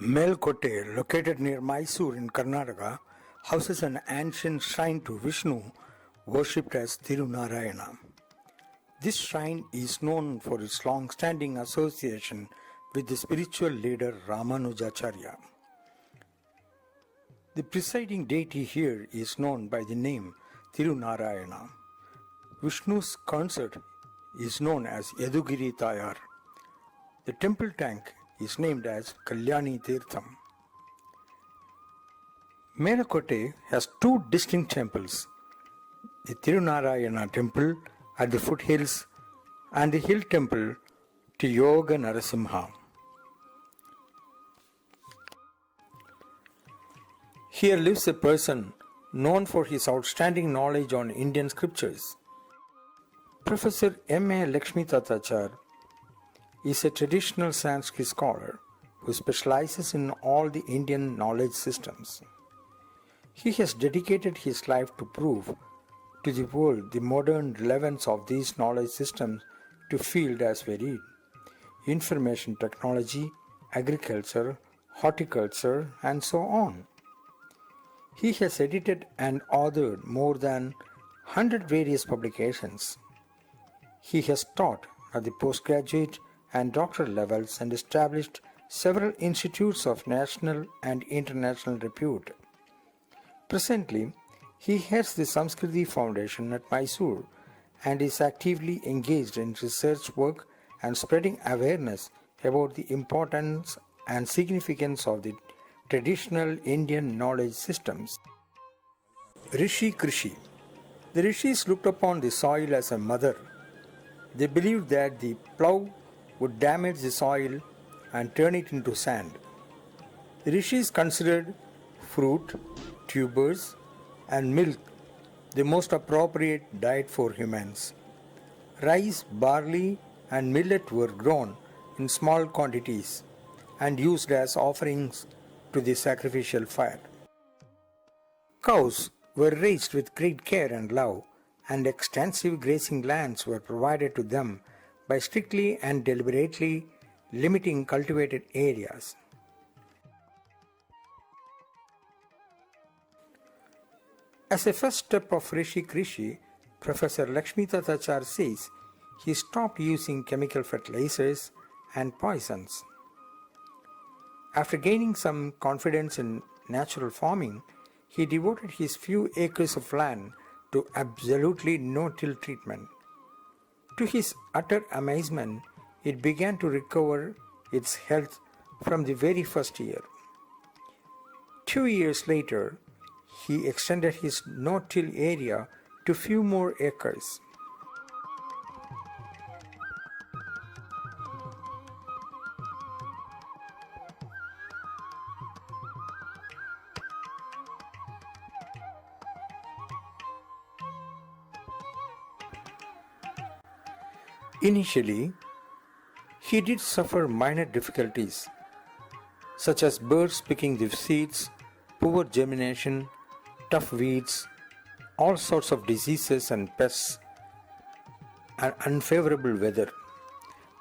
Melkote, located near Mysore in Karnataka, houses an ancient shrine to Vishnu, worshipped as Tirunarayana. This shrine is known for its long-standing association with the spiritual leader Ramanujacharya. The presiding deity here is known by the name Tirunarayana. Vishnu's consort is known as Yadugiri Tayar. The temple tank is named as Kalyani Tirtham. Melakote has two distinct temples, the Tirunarayana temple at the foothills and the hill temple to Yoga Narasimha. Here lives a person known for his outstanding knowledge on Indian scriptures. Professor M.A. Lakshmi Tatachar is a traditional Sanskrit scholar who specializes in all the Indian knowledge systems. He has dedicated his life to prove to the world the modern relevance of these knowledge systems to fields as varied: information technology, agriculture, horticulture, and so on. He has edited and authored more than 100 various publications. He has taught at the postgraduate and doctoral levels and established several institutes of national and international repute. Presently, he heads the Samskriti Foundation at Mysore and is actively engaged in research work and spreading awareness about the importance and significance of the traditional Indian knowledge systems. Rishi Krishi. The Rishis looked upon the soil as a mother. They believed that the plough would damage the soil and turn it into sand. The Rishis considered fruit, tubers, and milk the most appropriate diet for humans. Rice, barley, and millet were grown in small quantities and used as offerings to the sacrificial fire. Cows were raised with great care and love, and extensive grazing lands were provided to them by strictly and deliberately limiting cultivated areas. As a first step of Rishi Krishi, Professor Lakshmi Tatachar says he stopped using chemical fertilizers and poisons. After gaining some confidence in natural farming, he devoted his few acres of land to absolutely no-till treatment. To his utter amazement, it began to recover its health from the very first year. 2 years later, he extended his no-till area to few more acres. Initially, he did suffer minor difficulties, such as birds picking the seeds, poor germination, tough weeds, all sorts of diseases and pests, and unfavorable weather.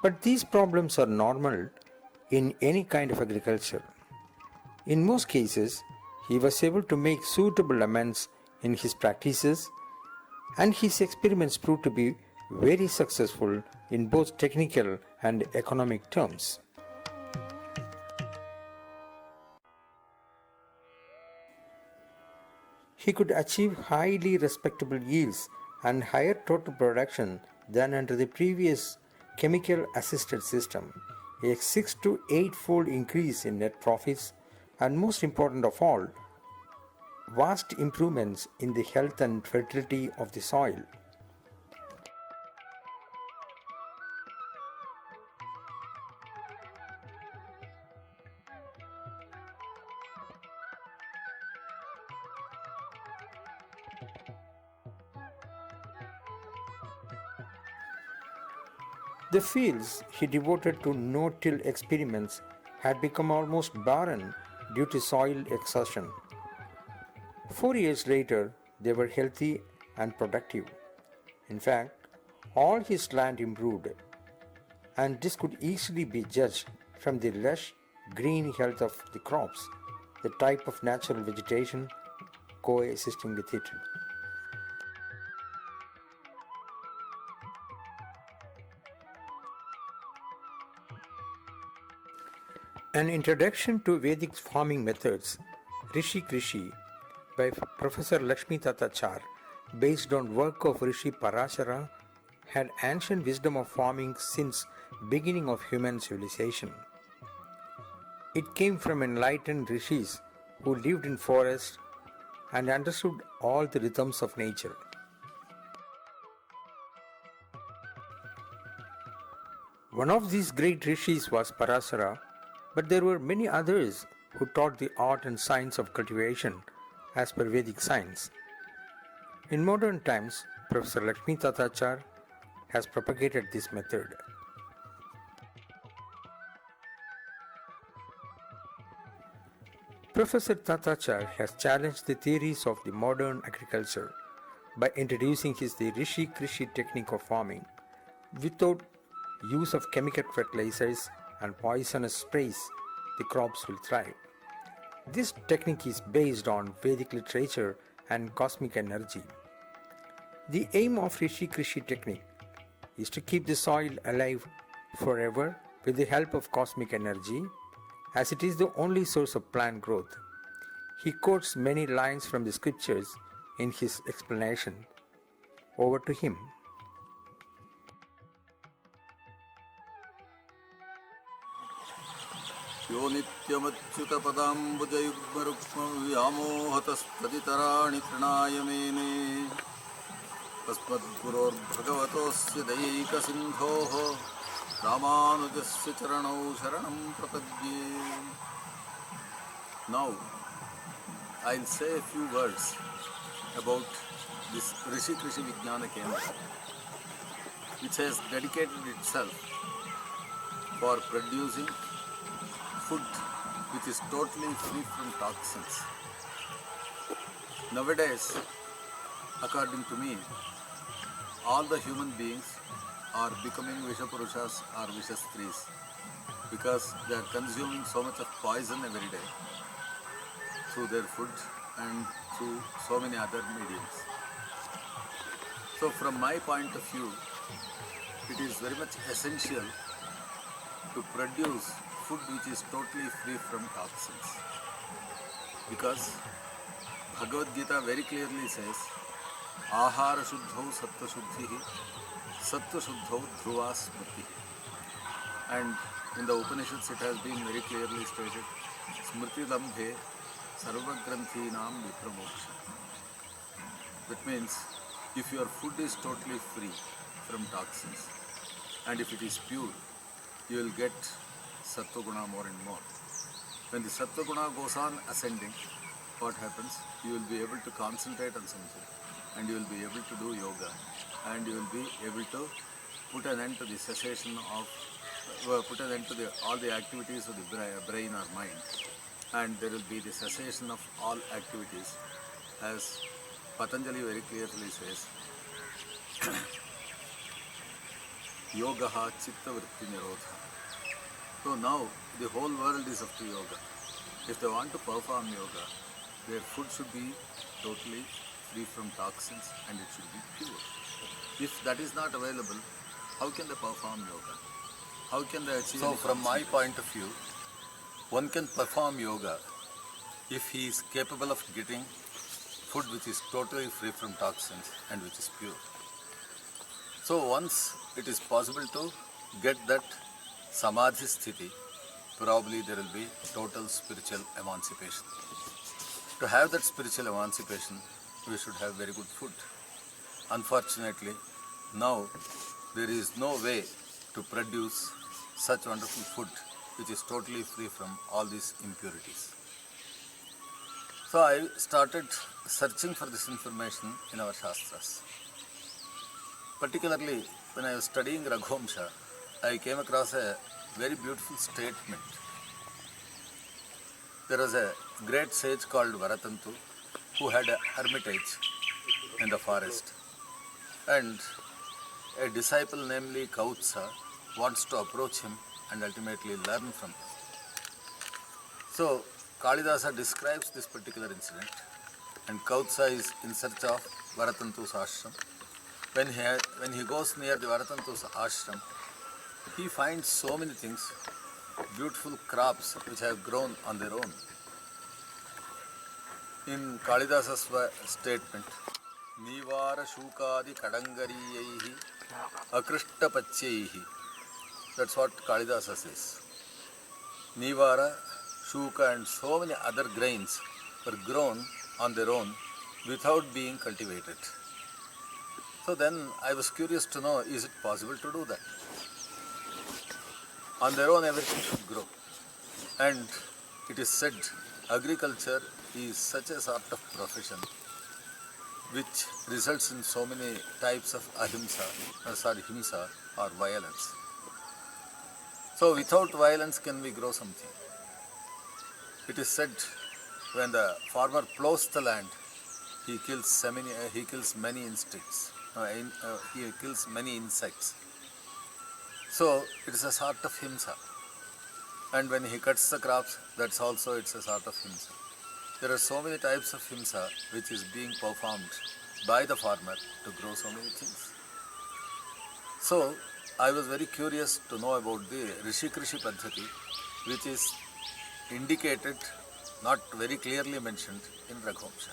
But these problems are normal in any kind of agriculture. In most cases, he was able to make suitable amends in his practices, and his experiments proved to be very successful in both technical and economic terms. He could achieve highly respectable yields and higher total production than under the previous chemical assisted system, a 6 to 8 fold increase in net profits, and most important of all, vast improvements in the health and fertility of the soil. The fields he devoted to no-till experiments had become almost barren due to soil exhaustion. 4 years later, they were healthy and productive. In fact, all his land improved, and this could easily be judged from the lush green health of the crops, the type of natural vegetation coexisting with it. An introduction to Vedic farming methods, Rishi Krishi, by Professor Lakshmi Tatachar, based on work of Rishi Parashara, had ancient wisdom of farming since beginning of human civilization. It came from enlightened rishis who lived in forests and understood all the rhythms of nature. One of these great rishis was Parasara, but there were many others who taught the art and science of cultivation as per Vedic science. In modern times, Professor Lakshmi Tatachar has propagated this method. Professor Tatachar has challenged the theories of the modern agriculture by introducing the Rishi Krishi technique of farming without use of chemical fertilizers and poisonous sprays. The crops will thrive. This technique is based on Vedic literature and cosmic energy. The aim of Rishi Krishi technique is to keep the soil alive forever with the help of cosmic energy, as it is the only source of plant growth. He quotes many lines from the scriptures in his explanation. Over to him. यो नित्यमच्युतपदाम्बुजयुग्मरुक्मव्यामोहतस्तदितराणि तृणाय मेने अस्मद्गुरोर्भगवतोऽस्य दयैकसिन्धोः रामानुजस्य चरणौ शरणं प्रपद्ये. Now I'll say a few words about this Rishi Krishi Vijnana Kendra, which has dedicated itself for producing food which is totally free from toxins. Nowadays, according to me, all the human beings are becoming Vishapurushas or Vishastris because they are consuming so much of poison every day through their food and through so many other mediums. So from my point of view, it is very much essential to produce food which is totally free from toxins, because Bhagavad Gita very clearly says Ahara Shuddhau Sattva Shuddhihi Sattva Shuddhau Dhruva Smriti, and in the Upanishads it has been very clearly stated Smriti Dambhe Sarva Granthinam Vipramoksha. That means if your food is totally free from toxins and if it is pure, you will get Sattva Guna more and more. When the Sattva Guna goes on ascending, what happens? You will be able to concentrate on something and you will be able to do yoga and you will be able to put an end to the cessation of, put an end to all the activities of the brain or mind, and there will be the cessation of all activities, as Patanjali very clearly says, Yogaha Chitta Vritti Nirodha. So now the whole world is up to yoga. If they want to perform yoga, their food should be totally free from toxins and it should be pure. If that is not available, how can they perform yoga? How can they achieve? So from my point of view, one can perform yoga if he is capable of getting food which is totally free from toxins and which is pure. So once it is possible to get that Samadhi Sthiti, probably there will be total spiritual emancipation. To have that spiritual emancipation, we should have very good food. Unfortunately, now there is no way to produce such wonderful food which is totally free from all these impurities. So I started searching for this information in our Shastras. Particularly when I was studying Raghuvamsha, I came across a very beautiful statement. There was a great sage called Varatantu who had a hermitage in the forest, and a disciple namely Kautsa wants to approach him and ultimately learn from him. So Kalidasa describes this particular incident, and Kautsa is in search of Varatantu's ashram. When he goes near the Varatantu's ashram, he finds so many things, beautiful crops which have grown on their own. In Kalidasa's statement, Nivara Shukadi Kadangariyahi Akrishtapatyaihi. That's what Kalidasa says. Nivara, Shuka and so many other grains were grown on their own without being cultivated. So then I was curious to know, is it possible to do that? On their own everything should grow. And it is said agriculture is such a sort of profession which results in so many types of himsa or violence. So without violence can we grow something? It is said when the farmer plows the land, he kills many insects. He kills many insects. So it is a sort of himsa. And when he cuts the crops, it's a sort of himsa. There are so many types of himsa which is being performed by the farmer to grow so many things. So I was very curious to know about the Rishi Krishi Paddhati, which is indicated, not very clearly mentioned in Raghuvamsha.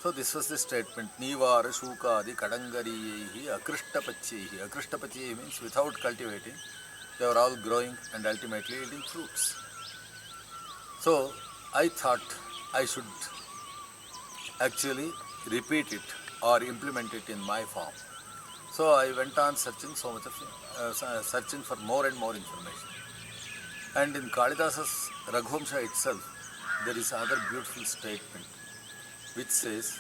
So this was the statement, Nivara Shukadi Kadangariyehi Akrishtapatyaihi. Akrishtapatyaihi means without cultivating, they were all growing and ultimately yielding fruits. So I thought I should actually repeat it or implement it in my form. So I went on searching searching for more and more information. And in Kalidasa's Raghuvamsha itself, there is another beautiful statement which says,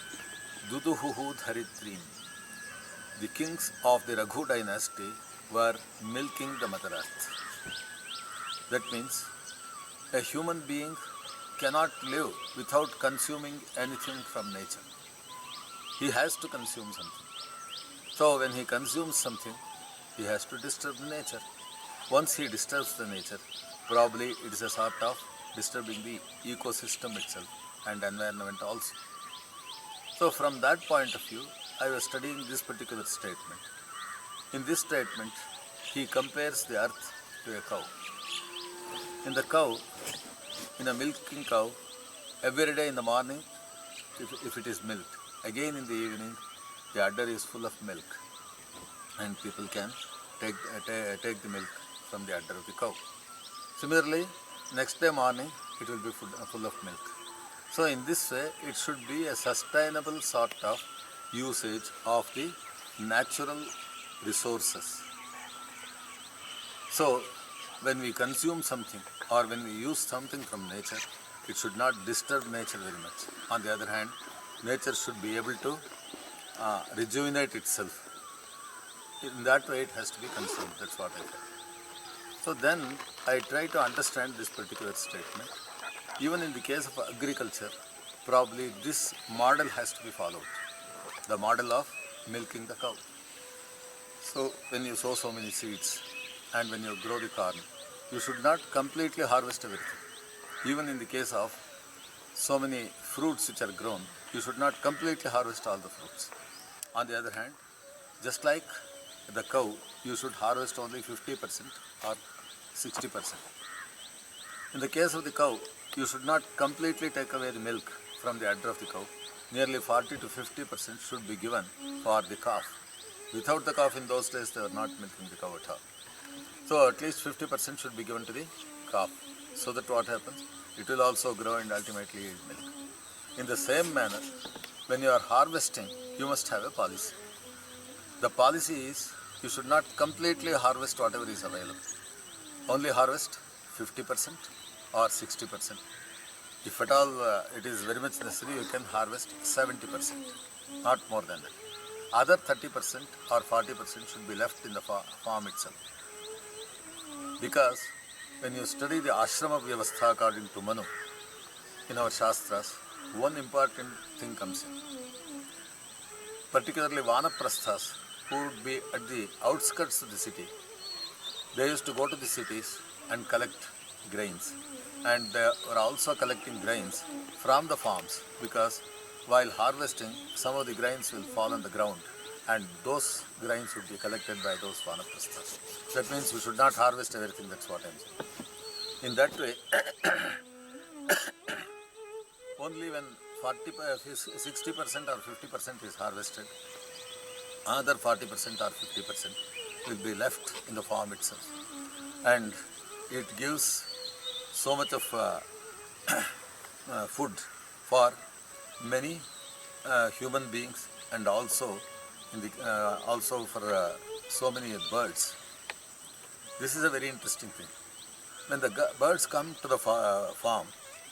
Duduhuhu Dharitrim. The kings of the Raghu dynasty were milking the Mother Earth. That means a human being cannot live without consuming anything from nature. He has to consume something. So when he consumes something, he has to disturb the nature. Once he disturbs the nature, probably it is a sort of disturbing the ecosystem itself and environment also. So from that point of view, I was studying this particular statement. In this statement, he compares the earth to a cow. In a milking cow, every day in the morning, if it is milked, again in the evening, the udder is full of milk, and people can take the milk from the udder of the cow. Similarly, next day morning, it will be full of milk. So in this way, it should be a sustainable sort of usage of the natural resources. So when we consume something or when we use something from nature, it should not disturb nature very much. On the other hand, nature should be able to rejuvenate itself. In that way, it has to be consumed. That's what I felt. So then I try to understand this particular statement. Even in the case of agriculture, probably this model has to be followed. The model of milking the cow. So when you sow so many seeds and when you grow the corn, you should not completely harvest everything. Even in the case of so many fruits which are grown, you should not completely harvest all the fruits. On the other hand, just like the cow, you should harvest only 50% or 60%. In the case of the cow, you should not completely take away the milk from the udder of the cow. Nearly 40 to 50% should be given for the calf. Without the calf in those days, they were not milking the cow at all. So at least 50% should be given to the calf. So that what happens? It will also grow and ultimately yield milk. In the same manner, when you are harvesting, you must have a policy. The policy is you should not completely harvest whatever is available. Only harvest 50% or 60%. If at all it is very much necessary, you can harvest 70%, not more than that. Other 30% or 40% should be left in the farm itself. Because when you study the ashrama vyavastha according to Manu in our Shastras, one important thing comes in. Particularly Vanaprasthas, who would be at the outskirts of the city, they used to go to the cities and collect grains, and they were also collecting grains from the farms, because while harvesting, some of the grains will fall on the ground, and those grains would be collected by those vanaprasthas. That means we should not harvest everything, that's what I'm saying. In that way, only when 60% or 50% is harvested, another 40% or 50% will be left in the farm itself. And it gives so much of food for many human beings, and also also for so many birds. This is a very interesting thing. When the birds come to the farm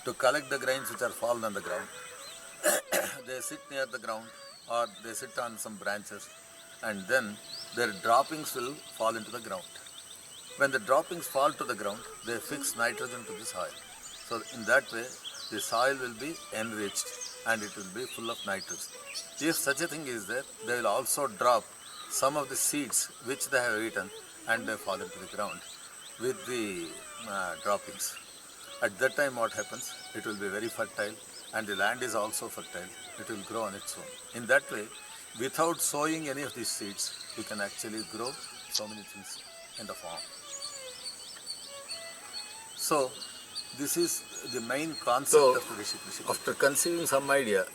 to collect the grains which are fallen on the ground, they sit near the ground or they sit on some branches, and then their droppings will fall into the ground. When the droppings fall to the ground, they fix nitrogen to the soil. So in that way, the soil will be enriched and it will be full of nitrogen. If such a thing is there, they will also drop some of the seeds which they have eaten, and they fall into the ground with the droppings. At that time what happens? It will be very fertile, and the land is also fertile. It will grow on its own. In that way, without sowing any of these seeds, you can actually grow so many things in the farm. So, this is the main concept of the Rishi Krishi. After conceiving some idea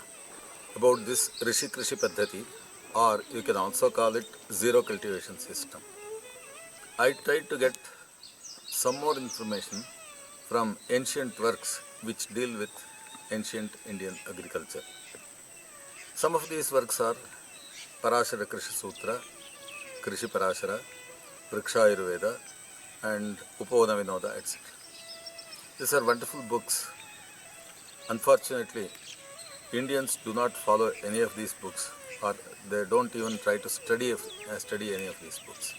about this Rishi Krishi Paddhati, or you can also call it zero cultivation system, I tried to get some more information from ancient works which deal with ancient Indian agriculture. Some of these works are Parashara Krishi Sutra, Krishi Parashara, Vriksha Ayurveda, and Upovana Vinoda, etc. These are wonderful books. Unfortunately, Indians do not follow any of these books, or they don't even try to study any of these books.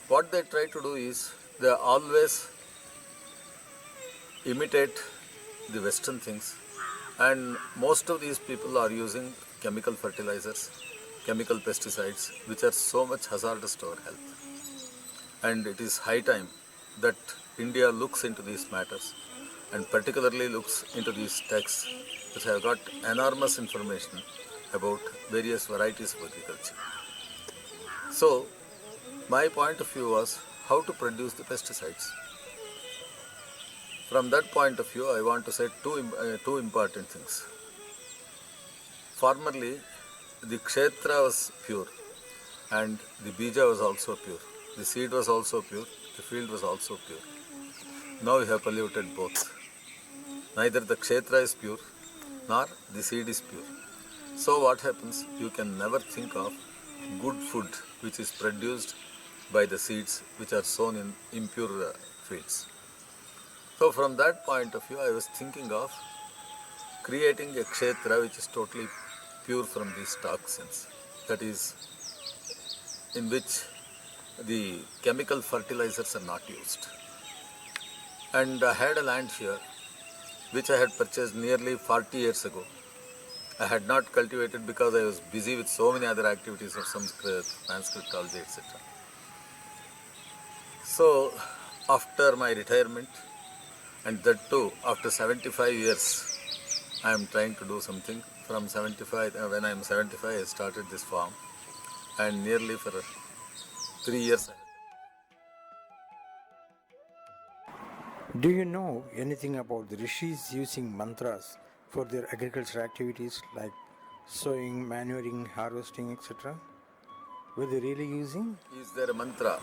What they try to do is, they always imitate the Western things, and most of these people are using chemical fertilizers, chemical pesticides, which are so much hazardous to our health. And it is high time that India looks into these matters, and particularly looks into these texts which have got enormous information about various varieties of agriculture. So, my point of view was how to produce the pesticides. From that point of view, I want to say two important things. Formerly, the kshetra was pure, and the bija was also pure. The seed was also pure, the field was also pure. Now we have polluted both. Neither the kshetra is pure, nor the seed is pure. So what happens? You can never think of good food which is produced by the seeds which are sown in impure fields. So from that point of view, I was thinking of creating a kshetra which is totally pure from these toxins, that is, in which the chemical fertilizers are not used. And I had a land here which I had purchased nearly 40 years ago. I had not cultivated because I was busy with so many other activities of Sanskrit, Sanskritology, etc. So, after my retirement, and that too after 75 years, I am trying to do something. From 75, when I am 75, I started this farm, and nearly for 3 years. Do you know anything about the rishis using mantras for their agricultural activities like sowing, manuring, harvesting, etc.? Were they really using? Is there a mantra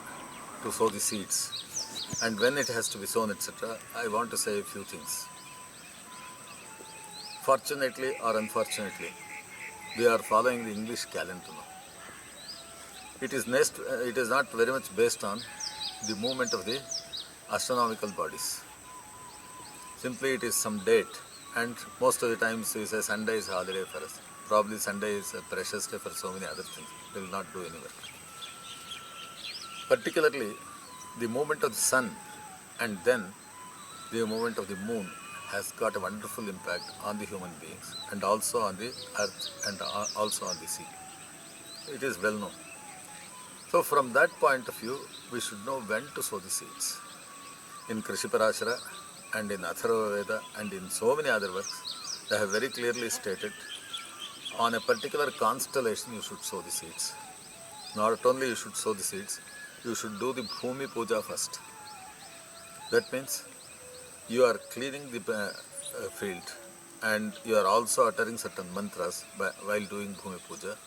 to sow the seeds? And when it has to be sown, etc., I want to say a few things. Fortunately or unfortunately, we are following the English calendar now. It is not very much based on the movement of the astronomical bodies. Simply it is some date, and most of the times we say Sunday is holiday for us. Probably Sunday is a precious day for so many other things. We will not do any work. Particularly the movement of the sun and then the movement of the moon has got a wonderful impact on the human beings, and also on the earth, and also on the sea. It is well known. So from that point of view, we should know when to sow the seeds. in Krishiparashara and in Atharva Veda and in so many other works, they have very clearly stated on a particular constellation you should sow the seeds. Not only you should sow the seeds, you should do the Bhumi Puja first. That means you are cleaning the field and you are also uttering certain mantras while doing Bhumi Puja,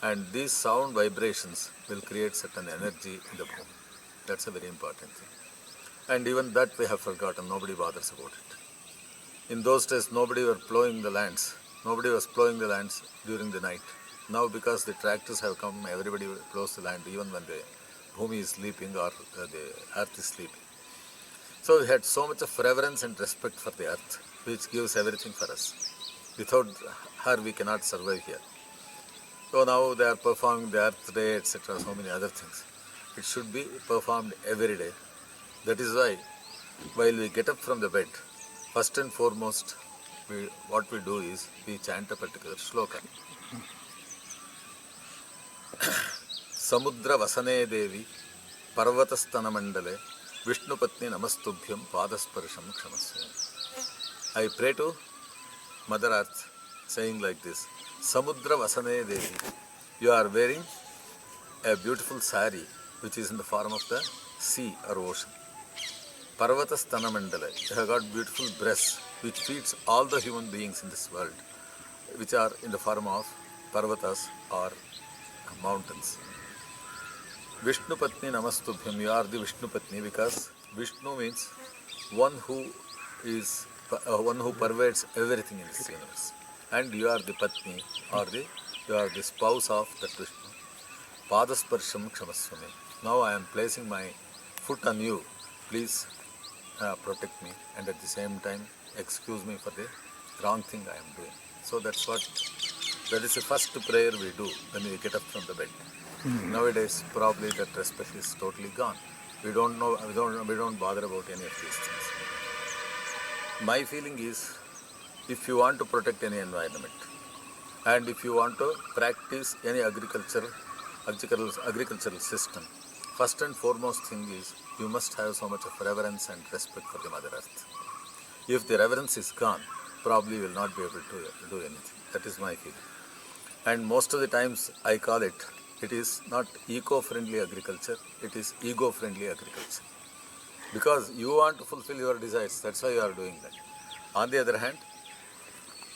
and these sound vibrations will create certain energy in the Bhumi. That's a very important thing. And even that we have forgotten, nobody bothers about it. In those days nobody was plowing the lands during the night. Now because the tractors have come, everybody plows the land even when the Bhumi is sleeping or the earth is sleeping. So we had so much of reverence and respect for the earth, which gives everything for us. Without her we cannot survive here. So now they are performing the Earth Day, etc., so many other things. It should be performed every day. That is why while we get up from the bed, first and foremost, what we do is we chant a particular shloka. Samudra Vasane Devi Parvatastana Mandale Vishnu Patni Namastubhyam Padasparsham Kshamasya. I pray to Mother Earth saying like this: Samudra Vasane Devi, you are wearing a beautiful sari which is in the form of the sea or ocean. Parvatastana Mandala, you have got beautiful breasts which feeds all the human beings in this world, which are in the form of parvatas or mountains. Vishnu Patni Namastubhyam, you are the Vishnu Patni because Vishnu means one who pervades everything in this universe. And you are the Patni or you are the spouse of that Vishnu. Padasparsham Kshamaswami. Now I am placing my foot on you. Please protect me, and at the same time excuse me for the wrong thing I am doing. So that is the first prayer we do when we get up from the bed. Nowadays probably that respect is totally gone. We don't bother about any of these things. My feeling is, if you want to protect any environment and if you want to practice any agricultural system, first and foremost thing is you must have so much of reverence and respect for the Mother Earth. If the reverence is gone, probably you will not be able to do anything. That is my feeling. And most of the times I call it is not eco-friendly agriculture, it is ego-friendly agriculture. Because you want to fulfill your desires, that's why you are doing that. On the other hand,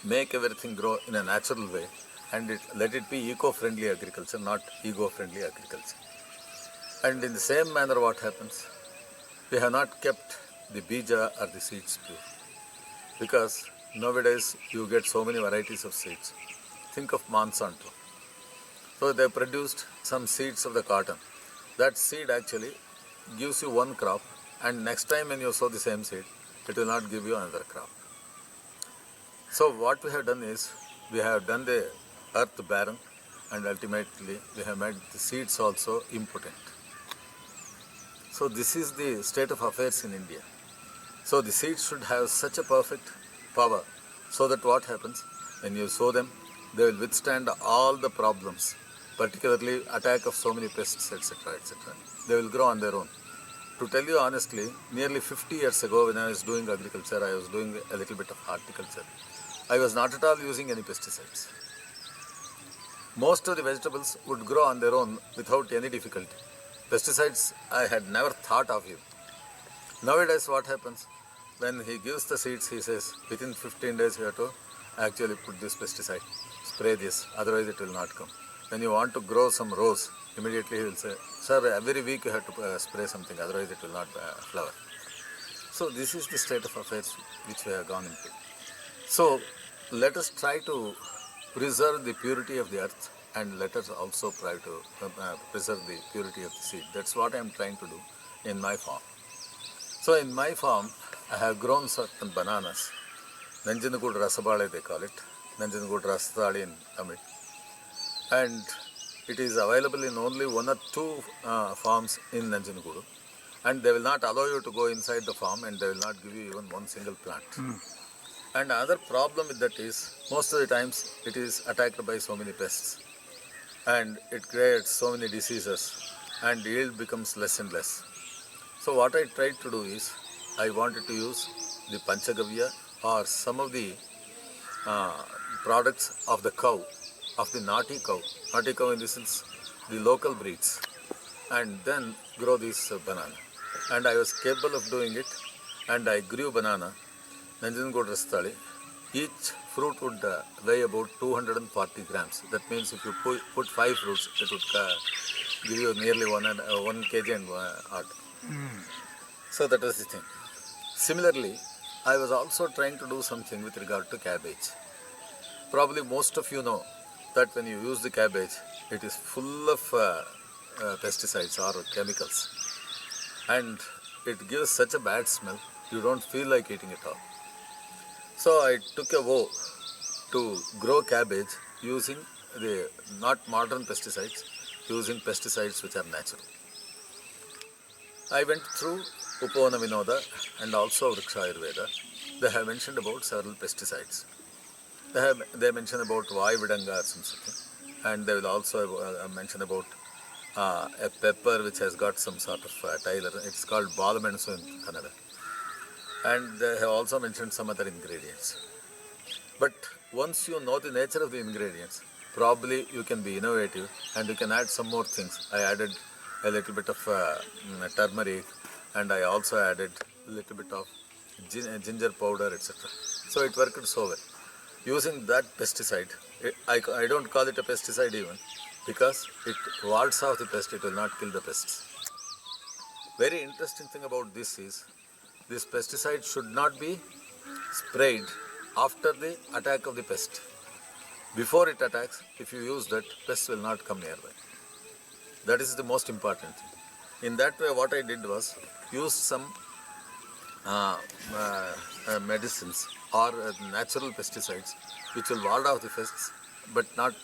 make everything grow in a natural way and let it be eco-friendly agriculture, not ego-friendly agriculture. And in the same manner what happens, we have not kept the bija or the seeds pure. Because nowadays you get so many varieties of seeds. Think of Monsanto. So they produced some seeds of the cotton. That seed actually gives you one crop, and next time when you sow the same seed, it will not give you another crop. So what we have done is, we have done the earth barren, and ultimately we have made the seeds also impotent. So this is the state of affairs in India. So the seeds should have such a perfect power, so that what happens, when you sow them, they will withstand all the problems, particularly attack of so many pests, etc., etc. They will grow on their own. To tell you honestly, nearly 50 years ago when I was doing agriculture, I was doing a little bit of horticulture. I was not at all using any pesticides. Most of the vegetables would grow on their own without any difficulty. Pesticides I had never thought of even. Nowadays what happens, when he gives the seeds, he says within 15 days you have to actually put this pesticide, spray this, otherwise it will not come. When you want to grow some rose, immediately he will say, sir, every week you have to spray something, otherwise it will not flower. So this is the state of affairs which we have gone into. So let us try to preserve the purity of the earth, and let us also try to preserve the purity of the seed. That's what I am trying to do in my farm. So in my farm, I have grown certain bananas. Nanjanagood Rasabale they call it. Nanjanagood Rasthali in Tamil. And it is available in only one or two farms in Nanjanagood. And they will not allow you to go inside the farm, and they will not give you even one single plant. And another problem with that is, most of the times it is attacked by so many pests. And it creates so many diseases, and yield becomes less and less. So what I tried to do is, I wanted to use the Panchagavya or some of the products of the cow, of the naughty cow in the sense the local breeds, and then grow this banana. And I was capable of doing it, and I grew banana, Nanjangud Rastali. Each fruit would weigh about 240 grams. That means if you put 5 fruits, it would give you nearly 1 kg and odd. So that was the thing. Similarly, I was also trying to do something with regard to cabbage. Probably most of you know that when you use the cabbage, it is full of pesticides or chemicals, and it gives such a bad smell, you don't feel like eating it all. So I took a vow to grow cabbage using the not modern pesticides, using pesticides which are natural. I went through Upavana Vinoda and also Vriksha Ayurveda. They have mentioned about several pesticides. They mention about Vayu-Vidanga or something, and they will also mention about a pepper which has got some sort of Tyler. It's called Balamensu in Kannada. And they have also mentioned some other ingredients. But once you know the nature of the ingredients, probably you can be innovative and you can add some more things. I added a little bit of turmeric, and I also added a little bit of ginger powder, etc. So it worked so well. Using that pesticide, I don't call it a pesticide even, because it wards off the pest, it will not kill the pests. Very interesting thing about this is, this pesticide should not be sprayed after the attack of the pest. Before it attacks, if you use that, pests will not come nearby. That is the most important thing. In that way, what I did was use some medicines or natural pesticides which will ward off the pests but not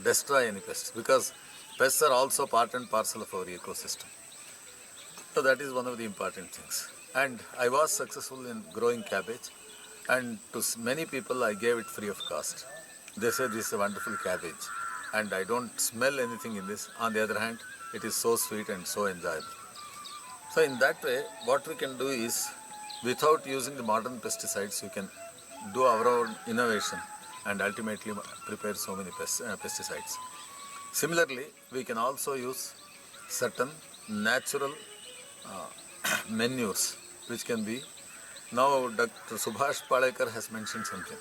destroy any pests, because pests are also part and parcel of our ecosystem. So that is one of the important things. And I was successful in growing cabbage, and to many people I gave it free of cost. They say this is a wonderful cabbage and I don't smell anything in this. On the other hand, it is so sweet and so enjoyable. So in that way, what we can do is, without using the modern pesticides, we can do our own innovation and ultimately prepare so many pesticides. Similarly, we can also use certain natural manures which can be. Now Dr. Subhash Palekar has mentioned something.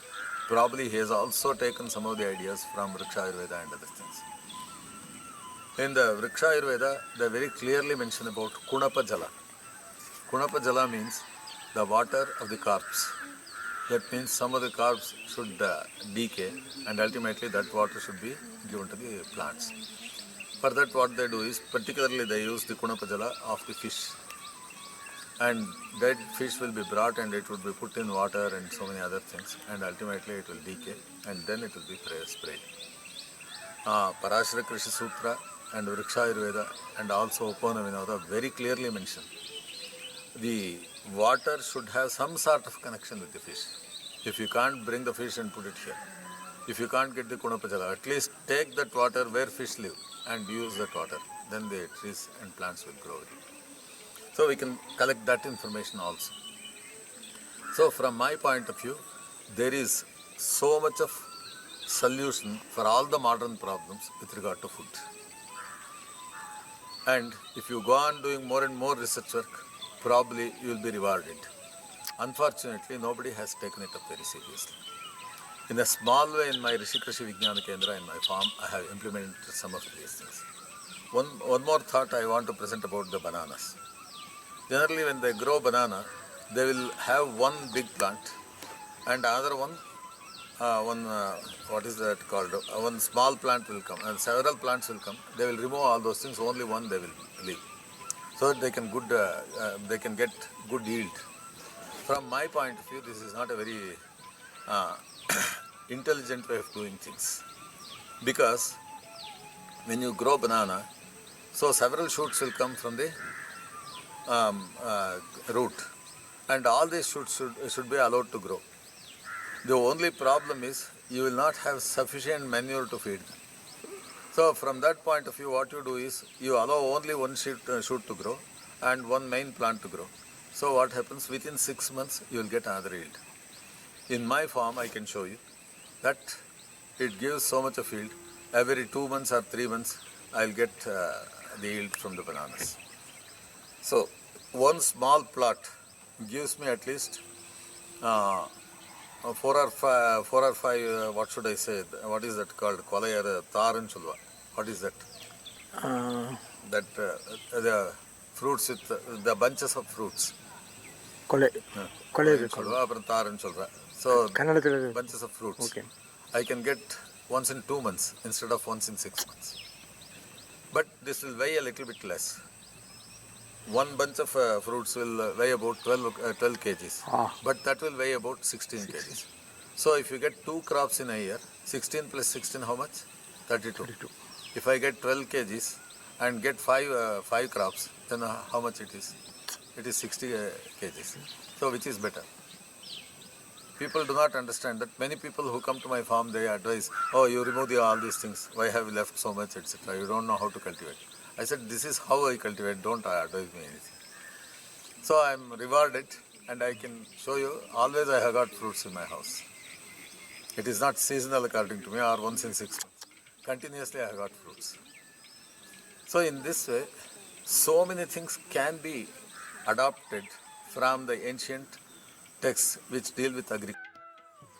Probably he has also taken some of the ideas from Vriksha Ayurveda and other things. In the Vriksha Ayurveda, they very clearly mention about Kunapa Jala. Kunapa Jala means the water of the corpse. That means some of the corpse should decay, and ultimately that water should be given to the plants. For that, what they do is, particularly they use the Kunapa Jala of the fish. And dead fish will be brought and it would be put in water and so many other things, and ultimately it will decay and then it will be sprayed. Parashara Krishi Sutra and Vriksha Ayurveda and also Upavana Vinoda very clearly mention the water should have some sort of connection with the fish. If you can't bring the fish and put it here, if you can't get the Kunapa Jala, at least take that water where fish live and use that water. Then the trees and plants will grow with it. So we can collect that information also. So from my point of view, there is so much of solution for all the modern problems with regard to food. And if you go on doing more and more research work, probably you will be rewarded. Unfortunately, nobody has taken it up very seriously. In a small way, in my Rishi Krishi Vijnana Kendra, in my farm, I have implemented some of these things. One more thought I want to present about the bananas. Generally, when they grow banana, they will have one big plant and another one, what is that called? One small plant will come and several plants will come. They will remove all those things, only one they will leave, so that they can get good yield. From my point of view, this is not a very intelligent way of doing things, because when you grow banana, so several shoots will come from the root, and all these shoots should be allowed to grow. The only problem is you will not have sufficient manure to feed them. So from that point of view, what you do is you allow only one shoot to grow and one main plant to grow. So what happens, within 6 months you will get another yield. In my farm I can show you that it gives so much of yield. Every 2 months or 3 months I will get the yield from the bananas. So one small plot gives me at least four or five, what should I say, what is that called, kolayar taran chulva. What is that? That the fruits with the bunches of fruits. கொலை கொலை சொல்லுவா அப்புறம் தாரன்னு சொல்கிறேன். So கன்னடத்தில் bunches of fruits. Okay. I can get once in 2 months instead of once in 6 months. But this will weigh a little bit less. One bunch of fruits will weigh about 12 kgs. But that will weigh about 16 kgs. So if you get 2 crops in a year, 16 plus 16 how much? 32. If I get 12 kgs and get 5 crops, then how much it is? It is 60 kgs. So which is better? People do not understand that. Many people who come to my farm, they advise, oh, you remove all these things, why have you left so much, etc. You don't know how to cultivate. I said, this is how I cultivate, don't advise me anything. So I am rewarded and I can show you, always I have got fruits in my house. It is not seasonal according to me or once in 6 months. Continuously I have got fruits. So in this way, so many things can be adopted from the ancient texts which deal with agriculture.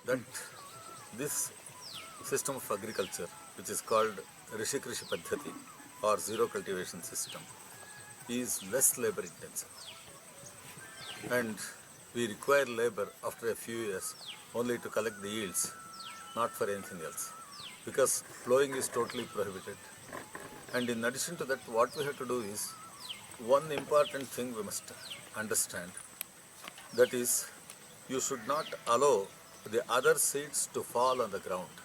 That this system of agriculture, which is called Rishi Krishi Paddhati or zero cultivation system, is less labor intensive. And we require labor after a few years only to collect the yields, not for anything else. Because plowing is totally prohibited. And in addition to that, what we have to do is, one important thing we must understand, that is, you should not allow the other seeds to fall on the ground.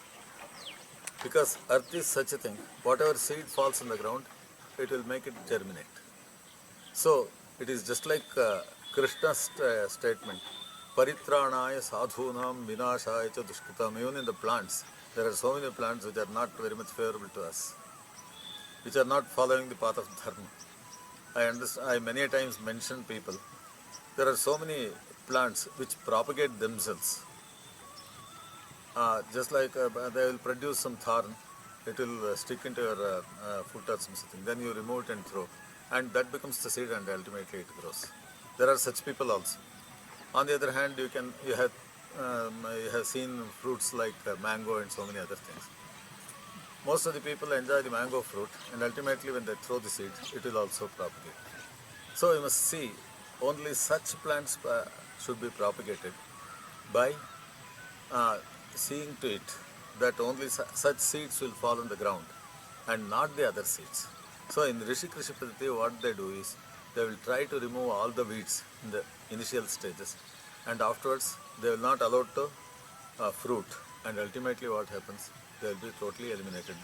Because earth is such a thing, whatever seed falls on the ground, it will make it germinate. So it is just like Krishna's statement, Paritranaya sadhunam vinashaya cha dushkritam. Even in the plants, there are so many plants which are not very much favorable to us, which are not following the path of dharma. I many times mention people, there are so many plants which propagate themselves. Just like they will produce some thorn, it will stick into your foot or something. Then you remove it and throw, and that becomes the seed, and ultimately it grows. There are such people also. On the other hand, you have seen fruits like mango and so many other things. Most of the people enjoy the mango fruit, and ultimately when they throw the seed, it will also propagate. So you must see, only such plants should be propagated by seeing to it that only such seeds will fall on the ground and not the other seeds. So in Rishi Krishi Paddhati, what they do is, they will try to remove all the weeds in the initial stages, and afterwards they will not allow to fruit, and ultimately what happens, they will be totally eliminated.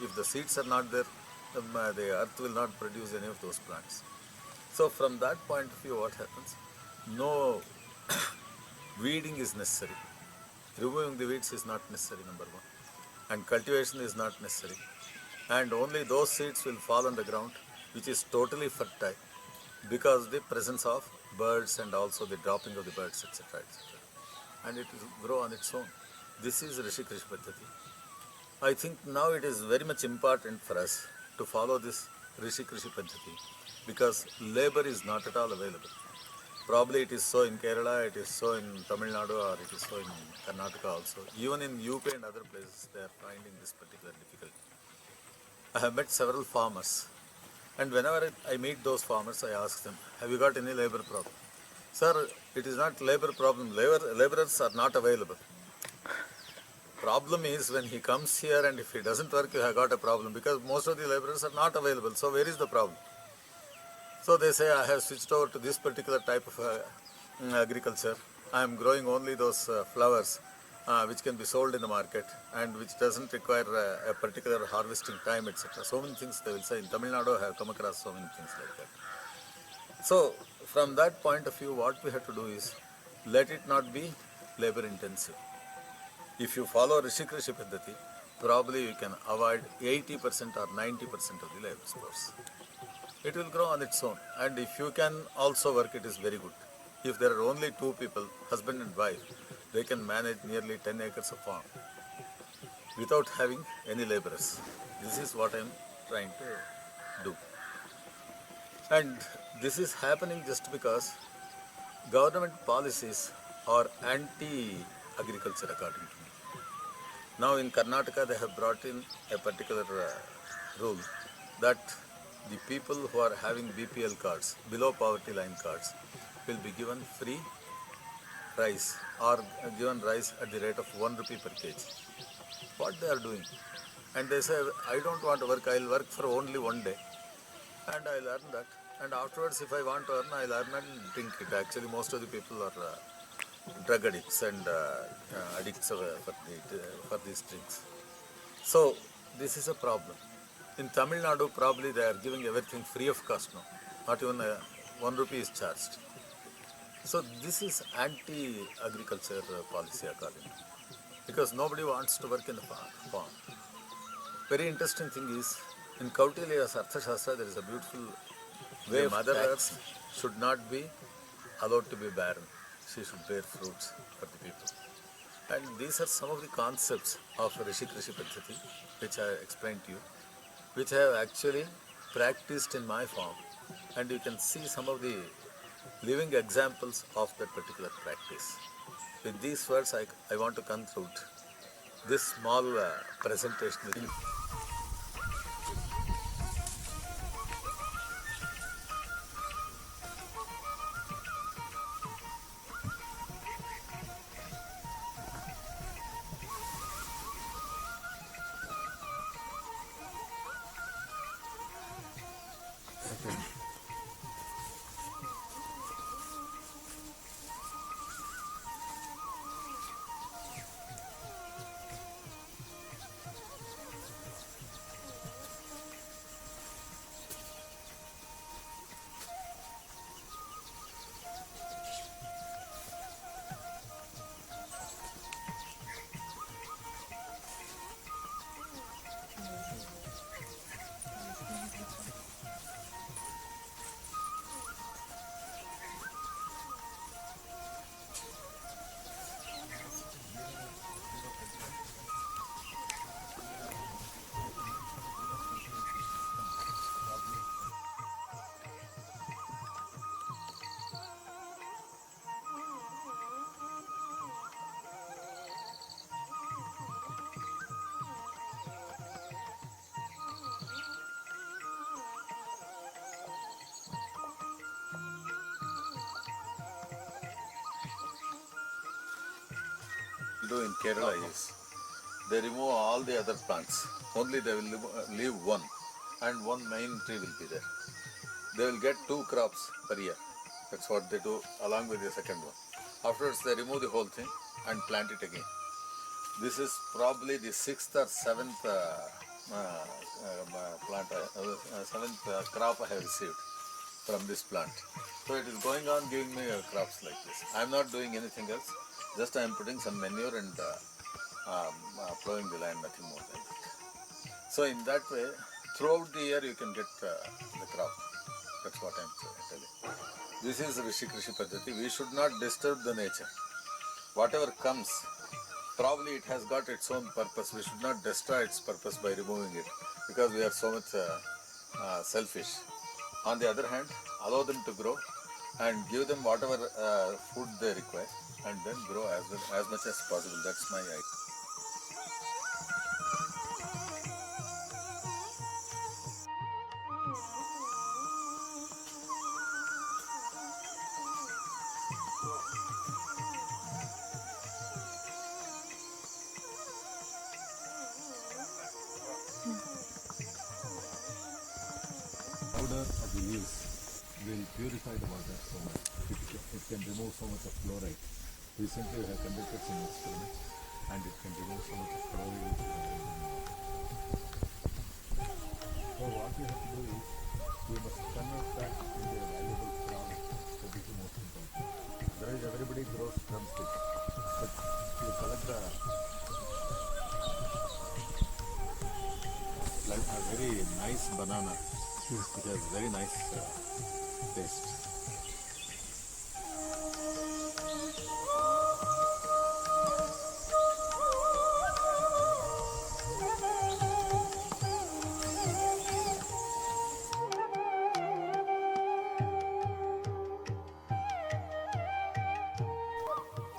If the seeds are not there, the earth will not produce any of those plants. So from that point of view, what happens? No weeding is necessary. Removing the weeds is not necessary, number one. And cultivation is not necessary. And only those seeds will fall on the ground, which is totally fertile, because the presence of birds and also the dropping of the birds, etc. etc. And it will grow on its own. This is Rishi Krishi Paddhati. I think now it is very much important for us to follow this Rishi Krishi Paddhati, because labor is not at all available. Probably it is so in Kerala, it is so in Tamil Nadu, or it is so in Karnataka also. Even in UP and other places, they are finding this particular difficulty. I have met several farmers, and whenever I meet those farmers, I ask them, have you got any labor problem? Sir, it is not labor problem. Laborers are not available. Problem is, when he comes here and if he doesn't work, you have got a problem, because most of the laborers are not available. So where is the problem? So they say, I have switched over to this particular type of agriculture. I am growing only those flowers which can be sold in the market and which doesn't require a particular harvesting time, etc. So many things they will say. In Tamil Nadu, I have come across so many things like that. So from that point of view, what we have to do is, let it not be labor intensive. If you follow Rishi Krishi Paddhati, probably you can avoid 80% or 90% of the labor force. It will grow on its own, and if you can also work, it is very good. If there are only two people, husband and wife, they can manage nearly 10 acres of farm without having any laborers. This is what I am trying to do. And this is happening just because government policies are anti-agriculture according to me. Now in Karnataka they have brought in a particular rule that the people who are having BPL cards, below poverty line cards, will be given free rice or given rice at the rate of 1 rupee per kg. What they are doing? And they say, I don't want to work, I'll work for only one day and I'll earn that. And afterwards, if I want to earn, I'll earn and drink it. Actually, most of the people are drug addicts and addicts for these drinks. So, this is a problem. In Tamil Nadu, probably they are giving everything free of cost now. Not even 1 rupee is charged. So, this is anti-agriculture policy according to me. Because nobody wants to work in the farm. Very interesting thing is, in Kautilya's Arthashastra, there is a beautiful way Mother Earth should not be allowed to be barren. She should bear fruits for the people. And these are some of the concepts of Rishi Krishi Paddhati, which I explained to you, which I have actually practiced in my farm. And you can see some of the living examples of that particular practice. With these words, I want to conclude this small presentation with you. Do in Kerala is they remove all the other plants. Only they will leave one, and one main tree will be there. They will get 2 crops per year. That's what they do along with the second one. Afterwards, they remove the whole thing and plant it again. This is probably the 6th or 7th seventh crop I have received from this plant. So it is going on giving me crops like this. I am not doing anything else. Just I am putting some manure and plowing the land, nothing more than that. So in that way, throughout the year you can get the crop. That's what I am telling. This is Rishi Krishi Paddhati. We should not disturb the nature. Whatever comes, probably it has got its own purpose. We should not destroy its purpose by removing it, because we are so much selfish. On the other hand, allow them to grow and give them whatever food they require, and then grow as much as possible. That's my idea. Powder of the leaves will purify the water so much. It can remove so much of fluoride. Recently we have conducted some experiments and it can remove so much of fluoride. So what we have to do is we must convert that into a valuable product. So this is most important. Otherwise everybody grows drumsticks. But you collect the like a very nice banana. It has very nice taste.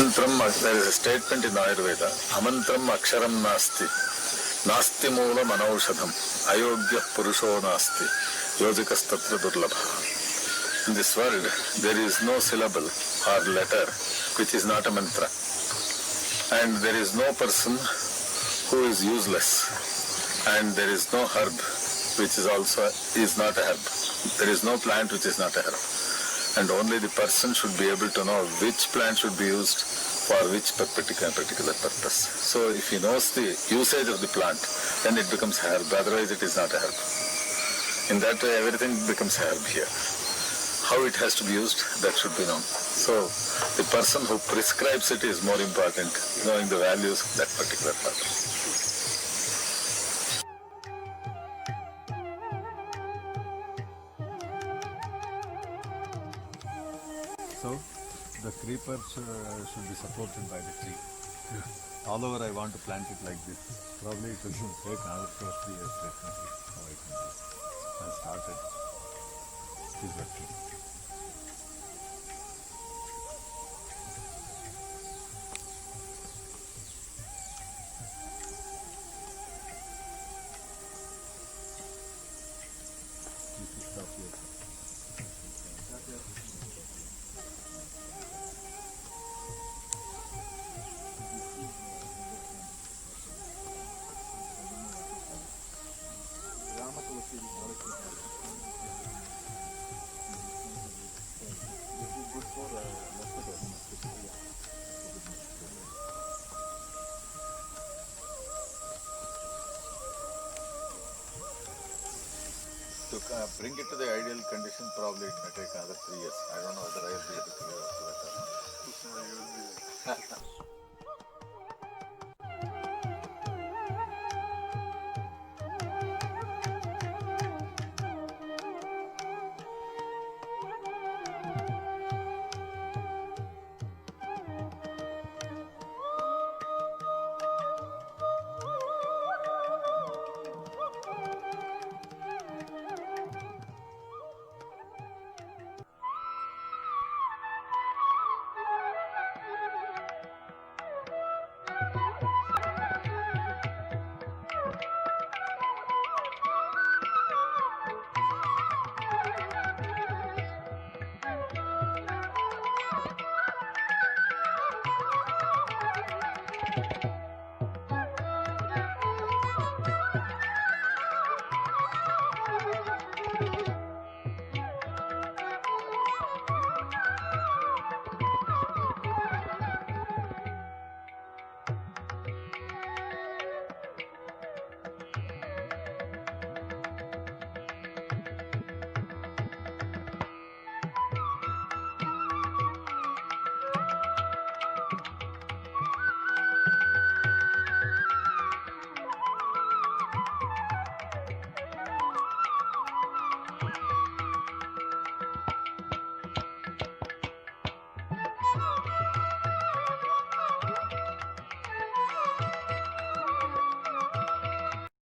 There is a statement in Ayurveda, Amantram Aksharam Nasti, Nasti Moola Manaushadham, Ayogya Purusho Nasti, Yojikastatra Durlabha. In this world, there is no syllable or letter which is not a mantra. And there is no person who is useless. And there is no herb which is not a herb. There is no plant which is not a herb. And only the person should be able to know which plant should be used for which particular purpose. So if he knows the usage of the plant, then it becomes herb, otherwise it is not a herb. In that way, everything becomes herb here. How it has to be used, that should be known. So the person who prescribes it is more important, knowing the values of that particular plant. So the creepers should be supported by the tree. All over I want to plant it like this. Probably it will take another 2 or 3 years definitely. How I can do it. I started. It is working. You should stop here. To bring it to the ideal condition, probably it may take another 3 years. I don't know whether I will be able to live up to that or not.